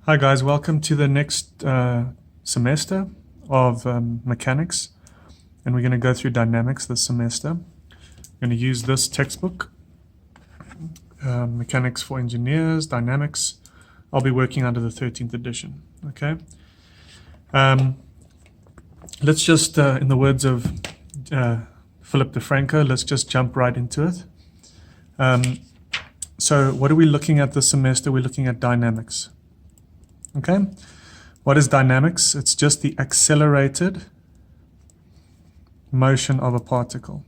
Hi guys, welcome to the next semester of mechanics, and we're going to go through dynamics this semester. We're going to use this textbook, Mechanics for Engineers, Dynamics. I'll be working under the 13th edition, okay? Let's just, in the words of Philip DeFranco, let's just jump right into it. So what are we looking at this semester? We're looking at dynamics. Okay, what is dynamics? It's just the accelerated motion of a particle.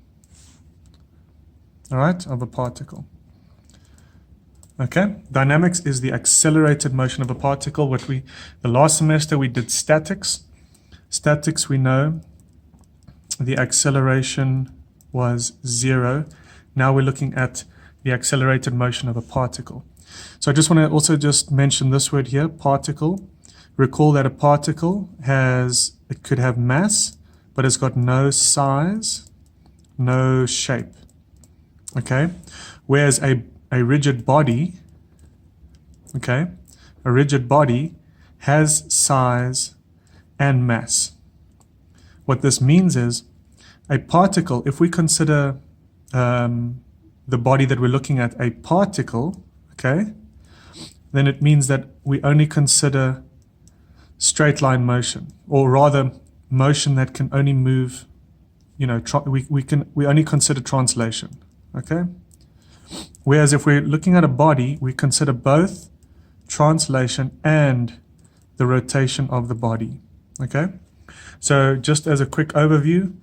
All right, of a particle. Okay, dynamics is the accelerated motion of a particle. The last semester we did statics. Statics, we know the acceleration was 0. Now we're looking at the accelerated motion of a particle. So I just want to also just mention this word here, particle. Recall that a particle it could have mass, but it's got no size, no shape. Okay? Whereas a rigid body, okay, a rigid body has size and mass. What this means is a particle, if we consider the body that we're looking at a particle, okay, then it means that we only consider straight line motion, or rather motion that can only move, we only consider translation, okay? Whereas if we're looking at a body, we consider both translation and the rotation of the body, okay? So just as a quick overview,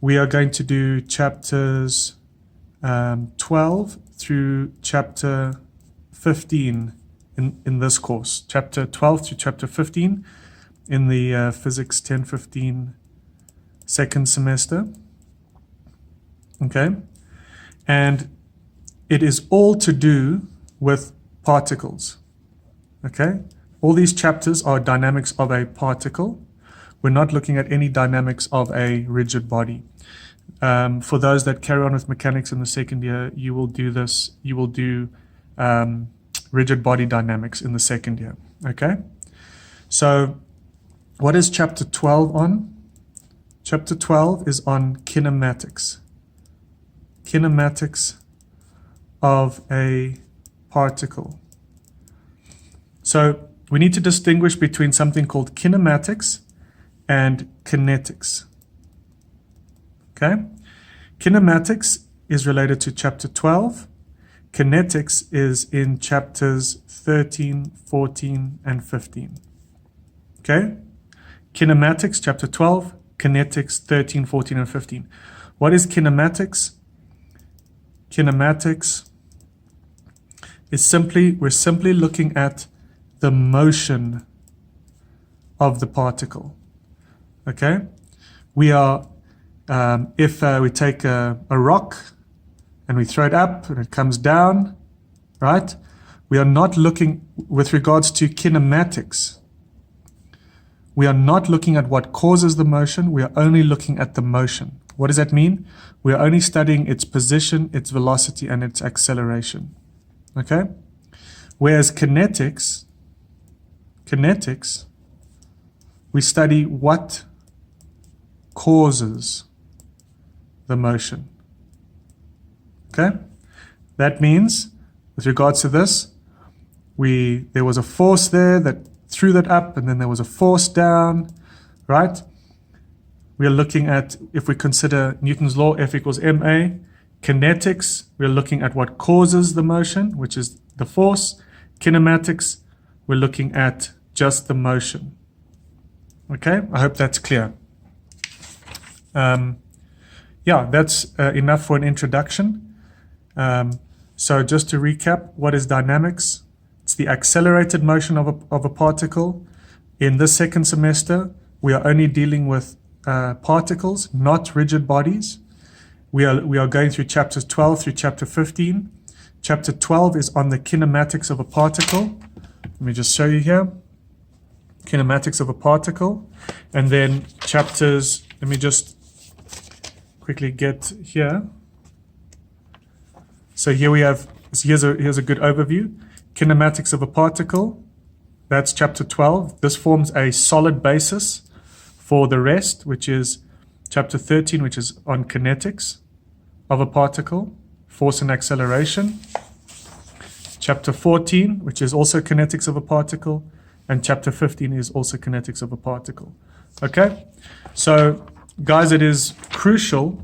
we are going to do chapters 12 through chapter 15 in this course, chapter 12 to chapter 15 in the Physics 1015 second semester. Okay, and it is all to do with particles. Okay, all these chapters are dynamics of a particle. We're not looking at any dynamics of a rigid body. For those that carry on with mechanics in the second year, you will do this. You will do rigid body dynamics in the second year, okay? So what is chapter 12 on? Chapter 12 is on kinematics. Kinematics of a particle. So we need to distinguish between something called kinematics and kinetics, okay? Kinematics is related to chapter 12. Kinetics is in chapters 13, 14, and 15. Okay? Kinematics, chapter 12, kinetics, 13, 14, and 15. What is kinematics? Kinematics is we're simply looking at the motion of the particle. Okay? We are, if we take a rock, and we throw it up and it comes down, right? We are not looking, with regards to kinematics, we are not looking at what causes the motion, we are only looking at the motion. What does that mean? We are only studying its position, its velocity, and its acceleration, okay? Whereas kinetics, we study what causes the motion. Okay, that means, with regards to this, there was a force there that threw that up, and then there was a force down, right? We are looking at, if we consider Newton's law, F equals ma, kinetics, we're looking at what causes the motion, which is the force. Kinematics, we're looking at just the motion. Okay, I hope that's clear. Yeah, that's enough for an introduction. So just to recap, what is dynamics? It's the accelerated motion of a particle. In this second semester, we are only dealing with particles, not rigid bodies. We are going through chapters 12 through chapter 15. Chapter 12 is on the kinematics of a particle. Let me just show you here. Kinematics of a particle. And then let me just quickly get here. So here we have, here's a good overview. Kinematics of a particle. That's chapter 12. This forms a solid basis for the rest, which is chapter 13, which is on kinetics of a particle, force and acceleration. Chapter 14, which is also kinetics of a particle. And chapter 15 is also kinetics of a particle. Okay? So, guys, it is crucial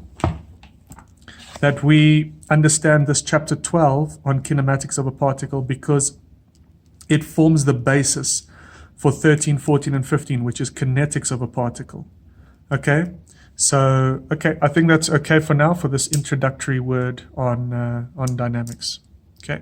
that we understand this chapter 12 on kinematics of a particle, because it forms the basis for 13, 14, and 15, which is kinetics of a particle. Okay? So, okay, I think that's okay for now for this introductory word on dynamics. Okay?